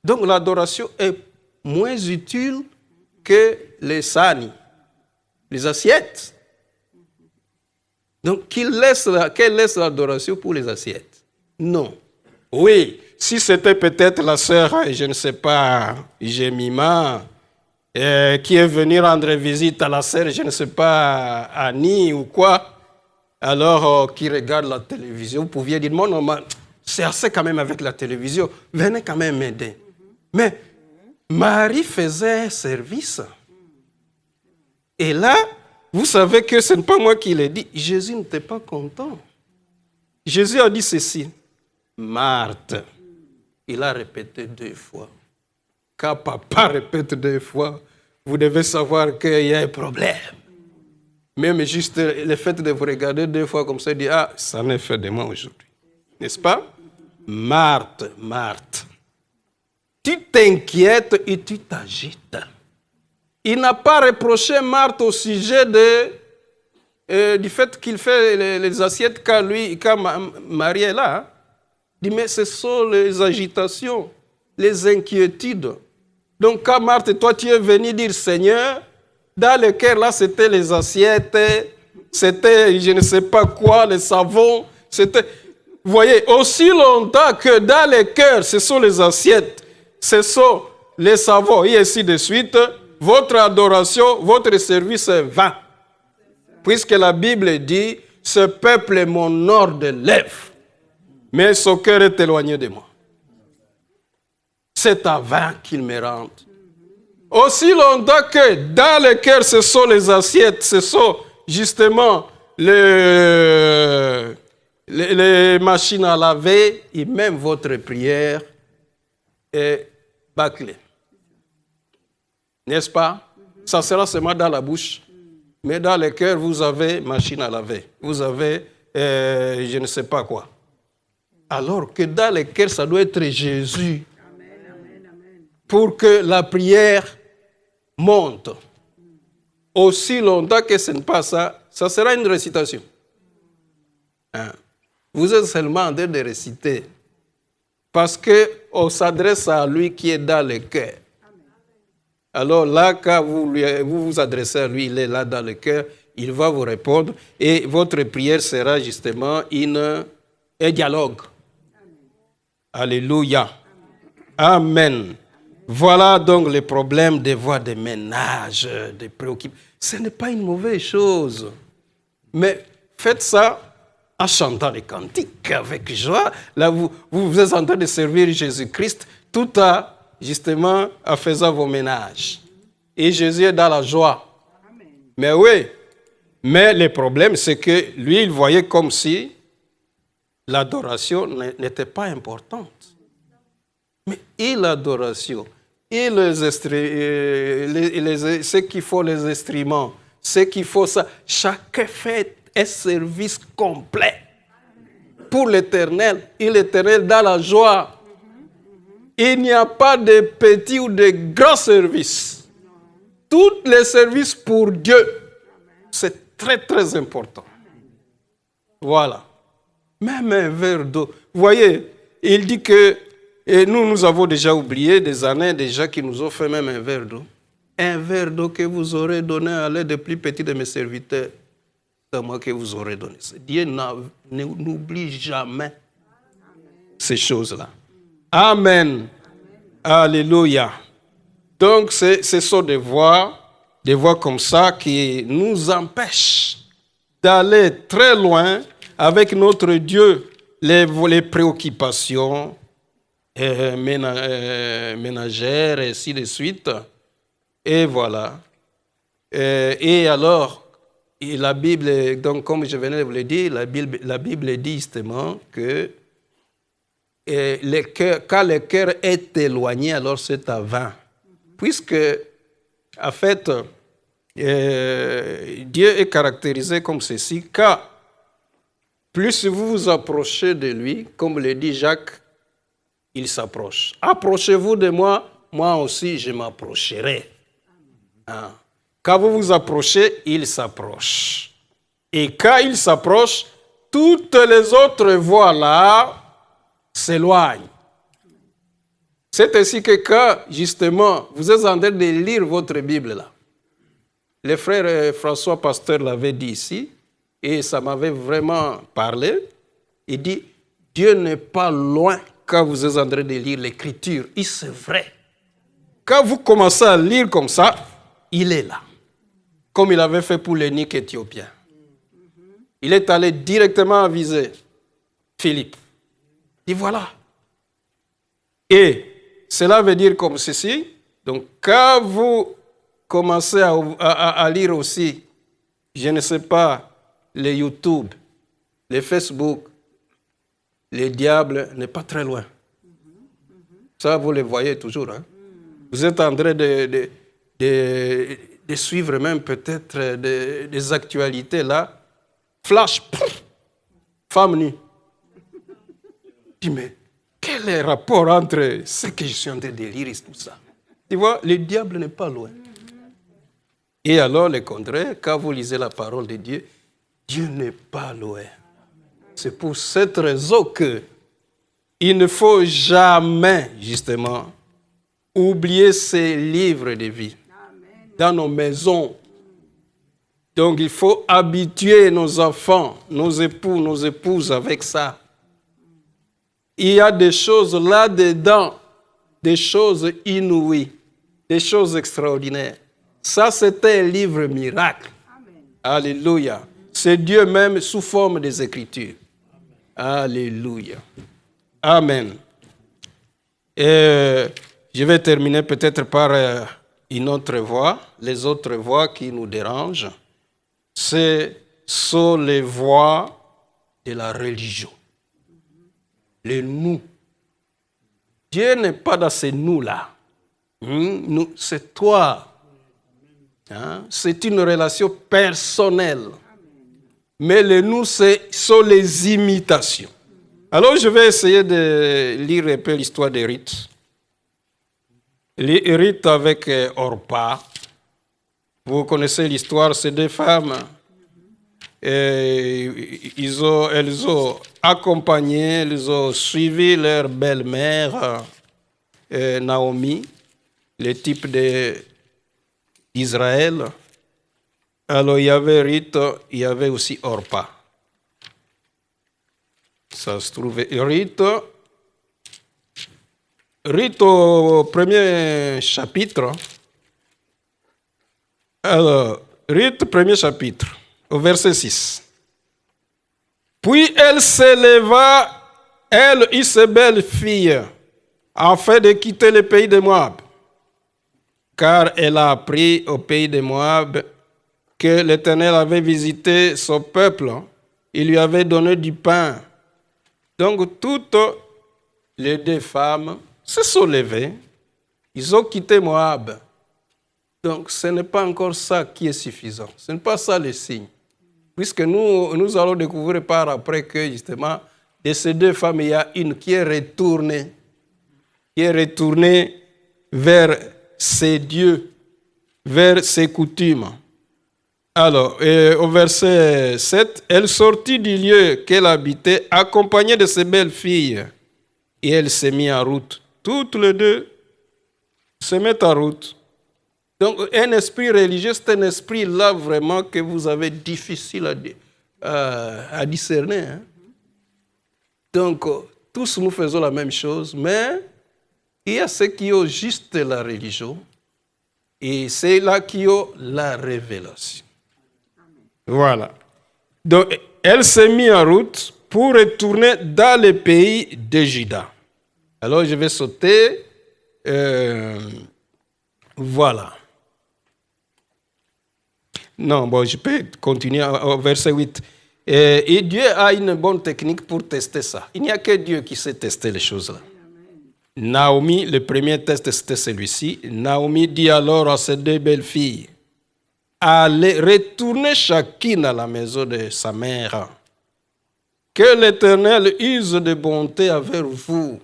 Donc, l'adoration est moins utile que les sani, les assiettes. Donc, qu'elle laisse l'adoration pour les assiettes. Non. Oui, si c'était peut-être la sœur, je ne sais pas, Jemima, qui est venue rendre visite à la sœur, je ne sais pas, Annie ou quoi, alors qui regarde la télévision, vous pouviez dire, non, c'est assez quand même avec la télévision, venez quand même m'aider. Mais Marie faisait service. Et là, vous savez que ce n'est pas moi qui l'ai dit, Jésus n'était pas content. Jésus a dit ceci. Marthe, il a répété 2 fois. Quand papa répète 2 fois, vous devez savoir qu'il y a un problème. Même juste le fait de vous regarder 2 fois comme ça, il dit, ah, ça n'est fait de moi aujourd'hui. N'est-ce pas? Marthe, Marthe, tu t'inquiètes et tu t'agites. Il n'a pas reproché Marthe au sujet du fait qu'il fait les assiettes quand Marie est là. Il dit, mais ce sont les agitations, les inquiétudes. Donc, quand Marthe, toi, tu es venu dire, Seigneur, dans le cœur, là, c'était les assiettes, c'était, je ne sais pas quoi, les savons, c'était... Vous voyez, aussi longtemps que dans le cœur, ce sont les assiettes, ce sont les savons, et ainsi de suite, votre adoration, votre service est vain. Puisque la Bible dit, ce peuple est mon ordre de lèvres, mais son cœur est éloigné de moi. C'est à vain qu'il me rende. Aussi longtemps que dans le cœur, ce sont les assiettes, ce sont justement les machines à laver, et même votre prière est bâclée. N'est-ce pas? Ça sera seulement dans la bouche. Mais dans le cœur, vous avez machine à laver. Vous avez je ne sais pas quoi. Alors que dans le cœur, ça doit être Jésus. Pour que la prière monte. Aussi longtemps que ce n'est pas ça, ça sera une récitation. Hein? Vous êtes seulement en train de réciter. Parce qu'on s'adresse à lui qui est dans le cœur. Alors là, quand vous vous adressez à lui, il est là dans le cœur, il va vous répondre et votre prière sera justement un dialogue. Alléluia. Amen. Voilà donc le problème des voies de ménage, des préoccupations. Ce n'est pas une mauvaise chose. Mais faites ça en chantant les cantiques avec joie. Là, vous êtes en train de servir Jésus-Christ tout justement en faisant vos ménages. Et Jésus est dans la joie. Amen. Mais oui, mais le problème, c'est que lui, il voyait comme si l'adoration n'était pas importante. Mais et l'adoration, et ceux qui font les instruments, ceux qui font ça, chacun fait un service complet pour l'Éternel. Et l'Éternel dans la joie. Il n'y a pas de petits ou de grands services. Tous les services pour Dieu, c'est très très important. Voilà. Même un verre d'eau. Vous voyez, il dit que, et nous avons déjà oublié des années déjà qui nous ont fait même un verre d'eau. Un verre d'eau que vous aurez donné à l'un des plus petits de mes serviteurs. C'est moi que vous aurez donné. Dieu n'oublie jamais ces choses-là. Amen. Alléluia. Donc, ce sont des voies comme ça qui nous empêchent d'aller très loin avec notre Dieu, les préoccupations ménagères et ainsi de suite. Et voilà. Et alors, la Bible, donc comme je venais de vous le dire, la Bible dit justement que quand le cœur est éloigné, alors c'est à vain. Puisque, en fait, Dieu est caractérisé comme ceci, car plus vous vous approchez de lui, comme le dit Jacques, il s'approche. Approchez-vous de moi, moi aussi je m'approcherai. Hein? Quand vous vous approchez, il s'approche. Et quand il s'approche, toutes les autres voies là s'éloignent. C'est ainsi que quand, justement, vous êtes en train de lire votre Bible là, le frère François Pasteur l'avait dit ici, et ça m'avait vraiment parlé, il dit, Dieu n'est pas loin quand vous êtes en train de lire l'Écriture. Et c'est vrai. Quand vous commencez à lire comme ça, il est là. Comme il avait fait pour l'eunuque éthiopien. Il est allé directement aviser Philippe. Et voilà. Et cela veut dire comme ceci. Donc, quand vous commencez à lire aussi, je ne sais pas, les YouTube, les Facebook, le diable n'est pas très loin. Ça, vous le voyez toujours. Hein? Vous êtes en train de suivre même peut-être des actualités là. Flash, pouf, femme nue. Je dis, mais quel est le rapport entre ce que je suis en train de lire et tout ça? Tu vois, le diable n'est pas loin. Et alors, le contraire, quand vous lisez la parole de Dieu, Dieu n'est pas loin. C'est pour cette raison qu'il ne faut jamais, justement, oublier ces livres de vie dans nos maisons. Donc, il faut habituer nos enfants, nos époux, nos épouses avec ça. Il y a des choses là-dedans, des choses inouïes, des choses extraordinaires. Ça, c'est un livre miracle. Amen. Alléluia. c'est Dieu même sous forme des Écritures. Alléluia. Amen. Et je vais terminer peut-être par une autre voix. Les autres voix qui nous dérangent, ce sont les voix de la religion. Les nous. Dieu n'est pas dans ces nous-là. Nous, c'est toi. C'est une relation personnelle. Mais les nous, ce sont les imitations. Alors, je vais essayer de lire un peu l'histoire de Ruth. Ruth avec Orpa. Vous connaissez l'histoire, ces deux femmes. Elles ont accompagné, elles ont suivi leur belle-mère, Naomi, le type d'Israël. Alors, il y avait Ruth, il y avait aussi Orpa. Ça se trouvait Ruth au premier chapitre. Alors, Ruth, premier chapitre, au verset 6. Puis elle s'éleva, elle et ses belles filles, afin de quitter le pays de Moab. Car elle a appris au pays de Moab que l'Éternel avait visité son peuple. Il lui avait donné du pain. Donc, toutes les deux femmes se sont levées. Ils ont quitté Moab. Donc, ce n'est pas encore ça qui est suffisant. Ce n'est pas ça le signe. Puisque nous allons découvrir par après que, justement, de ces deux femmes, il y a une qui est retournée vers ses dieux, vers ses coutumes. Alors, au verset 7, elle sortit du lieu qu'elle habitait, accompagnée de ses belles filles, et elle s'est mise en route. Toutes les deux se mettent en route. Donc, un esprit religieux, c'est un esprit là vraiment que vous avez difficile à discerner. Donc, tous nous faisons la même chose, mais il y a ceux qui ont juste la religion, et c'est là qui ont la révélation. Voilà. Donc, elle s'est mise en route pour retourner dans le pays de Juda. Alors, je vais sauter. Voilà. Non, bon, je peux continuer au verset 8. Et Dieu a une bonne technique pour tester ça. Il n'y a que Dieu qui sait tester les choses-là. Naomi, le premier test, c'était celui-ci. Naomi dit alors à ses deux belles filles, allez retourner chacune à la maison de sa mère. Que l'Éternel use de bonté avec vous.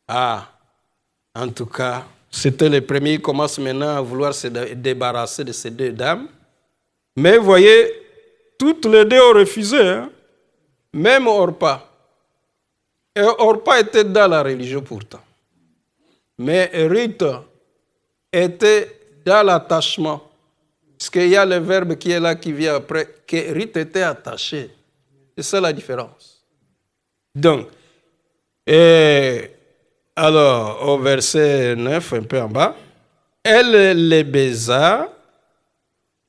En tout cas, c'était le premier. Il commence maintenant à vouloir se débarrasser de ces deux dames. Mais vous voyez, toutes les deux ont refusé. Même Orpa. Et Orpa était dans la religion pourtant. Mais Ruth était dans l'attachement. Parce qu'il y a le verbe qui est là, qui vient après, que Ruth était attachée. C'est ça la différence. Donc, alors, au verset 9, un peu en bas, elle les baisa,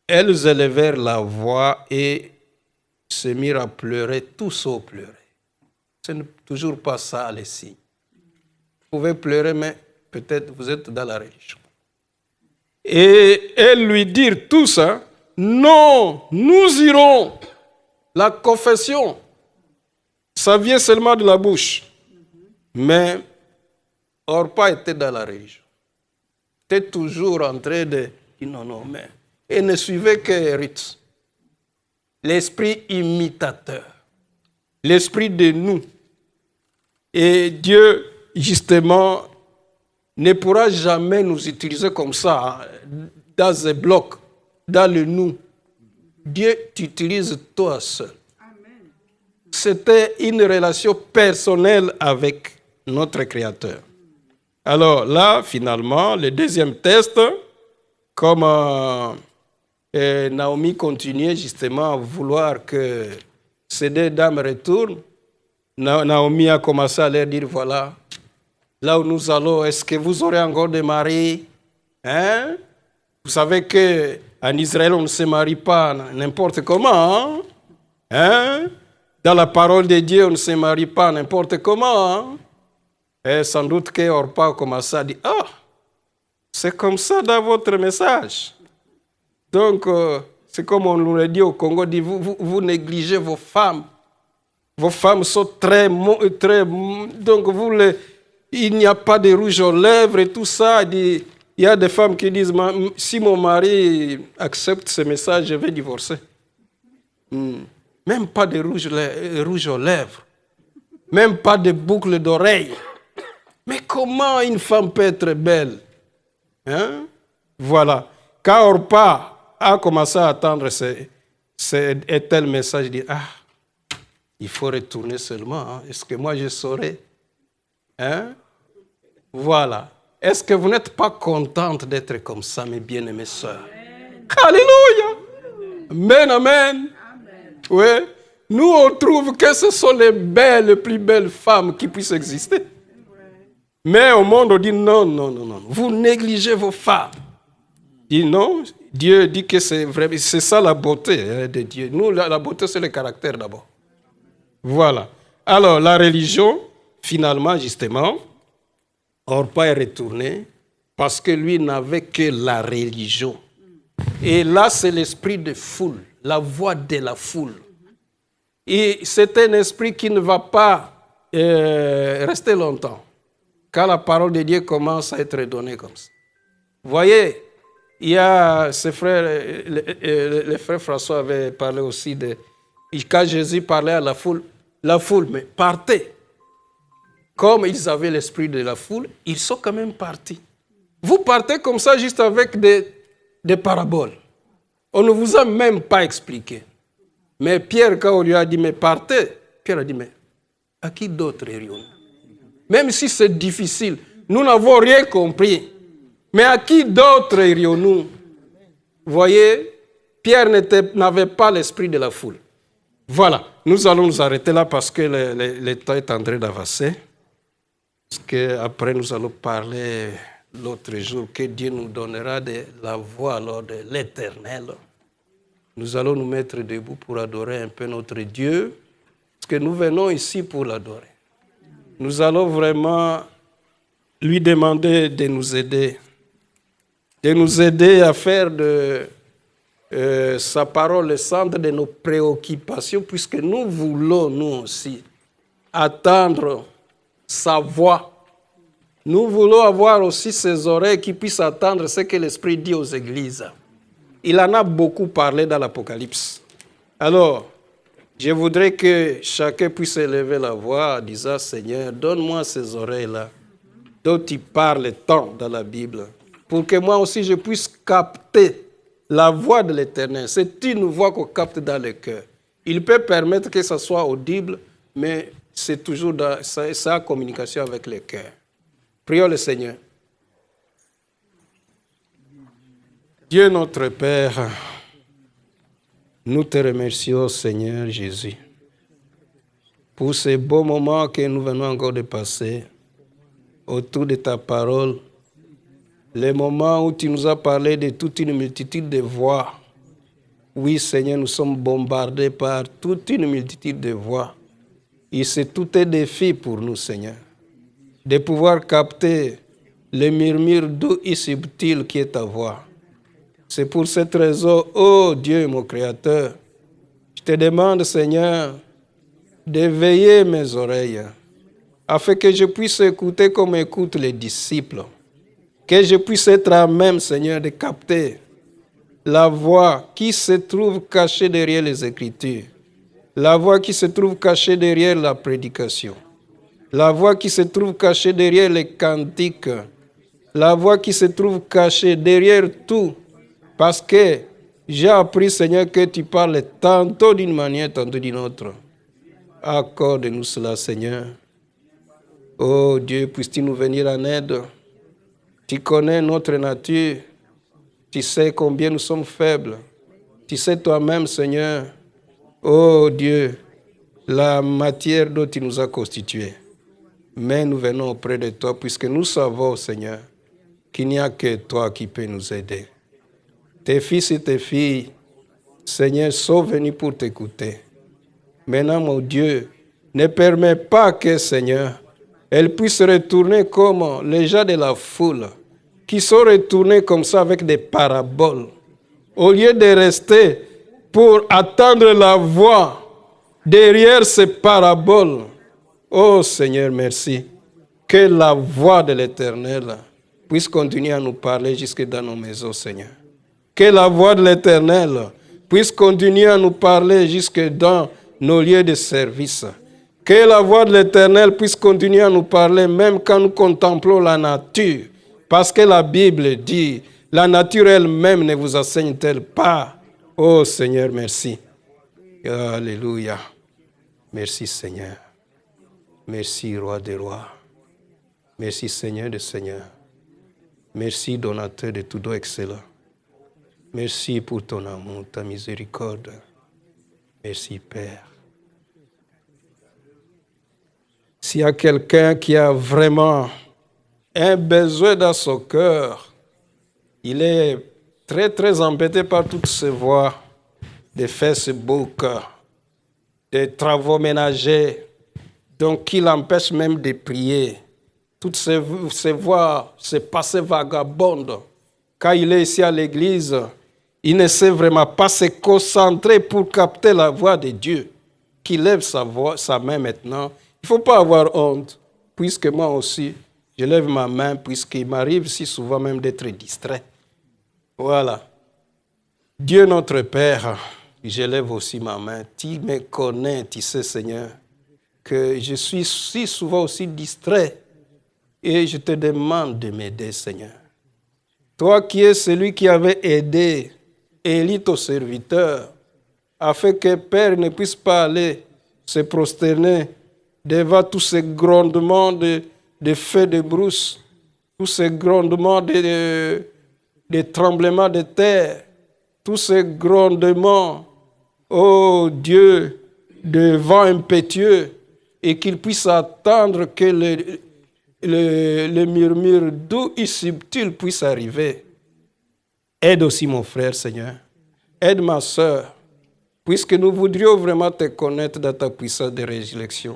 elles élevèrent la voix et se mirent à pleurer, tous ont pleuré. Ce n'est toujours pas ça les signes. Vous pouvez pleurer, mais peut-être vous êtes dans la religion. Et elles lui dirent tous, non, nous irons. La confession, ça vient seulement de la bouche. Mais Orpa était dans la religion. Était toujours en train de dire non, mais elle ne suivait que Ruth. L'esprit imitateur. L'esprit de nous. Et Dieu, justement, ne pourra jamais nous utiliser comme ça, dans un bloc, dans le nous. Dieu t'utilise toi seul. Amen. C'était une relation personnelle avec notre Créateur. Alors là, finalement, le deuxième test, comme Naomi continuait justement à vouloir que ces deux dames retournent, Naomi a commencé à leur dire, voilà, là où nous allons, est-ce que vous aurez encore des maris? Vous savez qu'en Israël, on ne se marie pas n'importe comment. Hein? Dans la parole de Dieu, on ne se marie pas n'importe comment. Et sans doute qu'Orpa a commencé à dire, « Ah, c'est comme ça dans votre message. » Donc, c'est comme on nous l'a dit au Congo, dit, vous négligez vos femmes. Vos femmes sont très donc il n'y a pas de rouge aux lèvres et tout ça. Il y a des femmes qui disent, si mon mari accepte ce message, je vais divorcer. Même pas de rouge aux lèvres. Même pas de boucles d'oreilles. Mais comment une femme peut être belle? Hein? Voilà. Quand Orpa a commencé à attendre un tel message, il dit, ah, il faut retourner seulement. Hein? Est-ce que moi je saurais? Hein? Voilà. Est-ce que vous n'êtes pas contente d'être comme ça, mes bien-aimées sœurs? Alléluia! Amen, amen. Oui. Nous, on trouve que ce sont les plus belles femmes qui puissent exister. Mais au monde, on dit non, non, non, non. Vous négligez vos femmes. Il dit non. Dieu dit que c'est vrai. C'est ça la beauté de Dieu. Nous, la beauté, c'est le caractère d'abord. Voilà. Alors, la religion, finalement, justement, Orpa est retourné parce que lui n'avait que la religion. Et là, c'est l'esprit de foule, la voix de la foule. Et c'est un esprit qui ne va pas rester longtemps quand la parole de Dieu commence à être donnée comme ça. Vous voyez, il y a ses frères, le frère François avait parlé aussi de... Quand Jésus parlait à la foule, mais partez. Comme ils avaient l'esprit de la foule, ils sont quand même partis. Vous partez comme ça juste avec des paraboles. On ne vous a même pas expliqué. Mais Pierre, quand on lui a dit, mais partez, Pierre a dit, mais à qui d'autre irions-nous? Même si c'est difficile, nous n'avons rien compris. Mais à qui d'autre irions-nous? Vous voyez, Pierre n'avait pas l'esprit de la foule. Voilà, nous allons nous arrêter là parce que le temps est en train d'avancer. Parce qu'après, nous allons parler l'autre jour que Dieu nous donnera de la voix alors de l'Éternel. Nous allons nous mettre debout pour adorer un peu notre Dieu, parce que nous venons ici pour l'adorer. Nous allons vraiment lui demander de nous aider à faire de sa parole le centre de nos préoccupations, puisque nous voulons, nous aussi, attendre sa voix. Nous voulons avoir aussi ses oreilles qui puissent attendre ce que l'Esprit dit aux églises. Il en a beaucoup parlé dans l'Apocalypse. Alors, je voudrais que chacun puisse élever la voix en disant, Seigneur, donne-moi ces oreilles-là dont tu parles tant dans la Bible, pour que moi aussi je puisse capter la voix de l'Éternel. C'est une voix qu'on capte dans le cœur. Il peut permettre que ça soit audible, mais c'est toujours dans sa communication avec le cœur. Prions le Seigneur. Dieu notre Père, nous te remercions, Seigneur Jésus, pour ces beaux moments que nous venons encore de passer autour de ta parole, les moments où tu nous as parlé de toute une multitude de voix. Oui, Seigneur, nous sommes bombardés par toute une multitude de voix. Et c'est tout un défi pour nous, Seigneur, de pouvoir capter le murmure doux et subtil qui est ta voix. C'est pour cette raison, ô Dieu, mon Créateur, je te demande, Seigneur, d'éveiller mes oreilles, afin que je puisse écouter comme écoutent les disciples, que je puisse être à même, Seigneur, de capter la voix qui se trouve cachée derrière les Écritures, la voix qui se trouve cachée derrière la prédication, la voix qui se trouve cachée derrière les cantiques, la voix qui se trouve cachée derrière tout, parce que j'ai appris, Seigneur, que tu parles tantôt d'une manière, tantôt d'une autre. Accorde-nous cela, Seigneur. Oh Dieu, puisses-tu nous venir en aide? Tu connais notre nature. Tu sais combien nous sommes faibles. Tu sais toi-même, Seigneur, oh Dieu, la matière dont tu nous as constitués. Mais nous venons auprès de toi, puisque nous savons, Seigneur, qu'il n'y a que toi qui peux nous aider. tes fils et tes filles, Seigneur, sont venus pour t'écouter. Maintenant, mon Dieu, ne permets pas que, Seigneur, elles puissent retourner comme les gens de la foule, qui sont retournés comme ça avec des paraboles. Au lieu de rester pour attendre la voix derrière ces paraboles, oh Seigneur, merci. Que la voix de l'Éternel puisse continuer à nous parler jusque dans nos maisons, Seigneur. Que la voix de l'Éternel puisse continuer à nous parler jusque dans nos lieux de service. Que la voix de l'Éternel puisse continuer à nous parler même quand nous contemplons la nature. Parce que la Bible dit, la nature elle-même ne vous enseigne-t-elle pas? Oh Seigneur, merci. Alléluia. Merci Seigneur. Merci Roi des rois. Merci Seigneur des seigneurs. Merci donateur de tout don excellent. Merci pour ton amour, ta miséricorde. Merci Père. S'il y a quelqu'un qui a vraiment un besoin dans son cœur, il est très très embêté par toutes ces voix de Facebook, des travaux ménagers, donc qui l'empêchent même de prier. Toutes ces voix, ces passées vagabondes. Quand il est ici à l'église, il ne sait vraiment pas se concentrer pour capter la voix de Dieu. Qui lève sa main maintenant. Il ne faut pas avoir honte, puisque moi aussi, je lève ma main, puisqu'il m'arrive si souvent même d'être distrait. Voilà. Dieu notre Père, je lève aussi ma main. Tu me connais, tu sais, Seigneur, que je suis si souvent aussi distrait. Et je te demande de m'aider, Seigneur. Toi qui es celui qui avait aidé Élie, ton serviteur, afin que Père ne puisse pas aller se prosterner devant tous ces grondements de feux de brousse, tous ces grondements de tremblements de terre, tous ces grondements, oh Dieu, de vent impétueux, et qu'il puisse attendre que le murmure doux et subtil puisse arriver. Aide aussi mon frère, Seigneur. Aide ma soeur, puisque nous voudrions vraiment te connaître dans ta puissance de résurrection.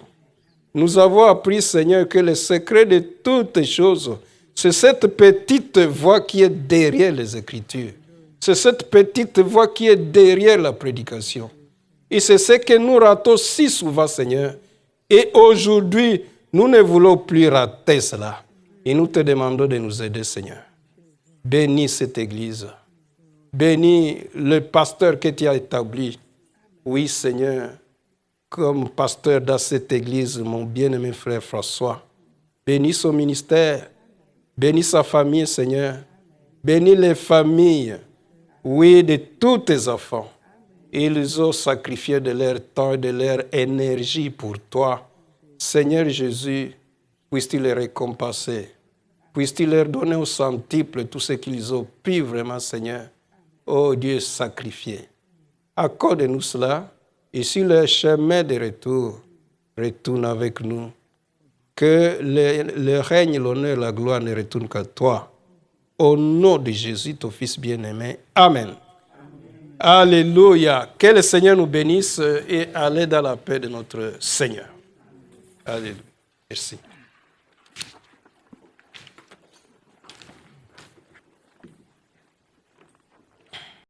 Nous avons appris, Seigneur, que le secret de toutes choses, c'est cette petite voix qui est derrière les Écritures. C'est cette petite voix qui est derrière la prédication. Et c'est ce que nous ratons si souvent, Seigneur. Et aujourd'hui, nous ne voulons plus rater cela. Et nous te demandons de nous aider, Seigneur. Bénis cette église. Bénis le pasteur que tu as établi. Oui, Seigneur, comme pasteur dans cette église, mon bien-aimé frère François. Bénis son ministère. Bénis sa famille, Seigneur. Bénis les familles, oui, de tous tes enfants. Ils ont sacrifié de leur temps et de leur énergie pour toi. Seigneur Jésus, puisses-tu les récompenser? Puisses-tu leur donner au centuple tout ce qu'ils ont pu vraiment, Seigneur? Oh Dieu sacrifié. Accorde-nous cela et sur le chemin de retour, retourne avec nous. Que le règne, l'honneur, la gloire ne retournent qu'à toi. Au nom de Jésus, ton Fils bien-aimé. Amen. Alléluia. Que le Seigneur nous bénisse et allez dans la paix de notre Seigneur. Alléluia. Merci.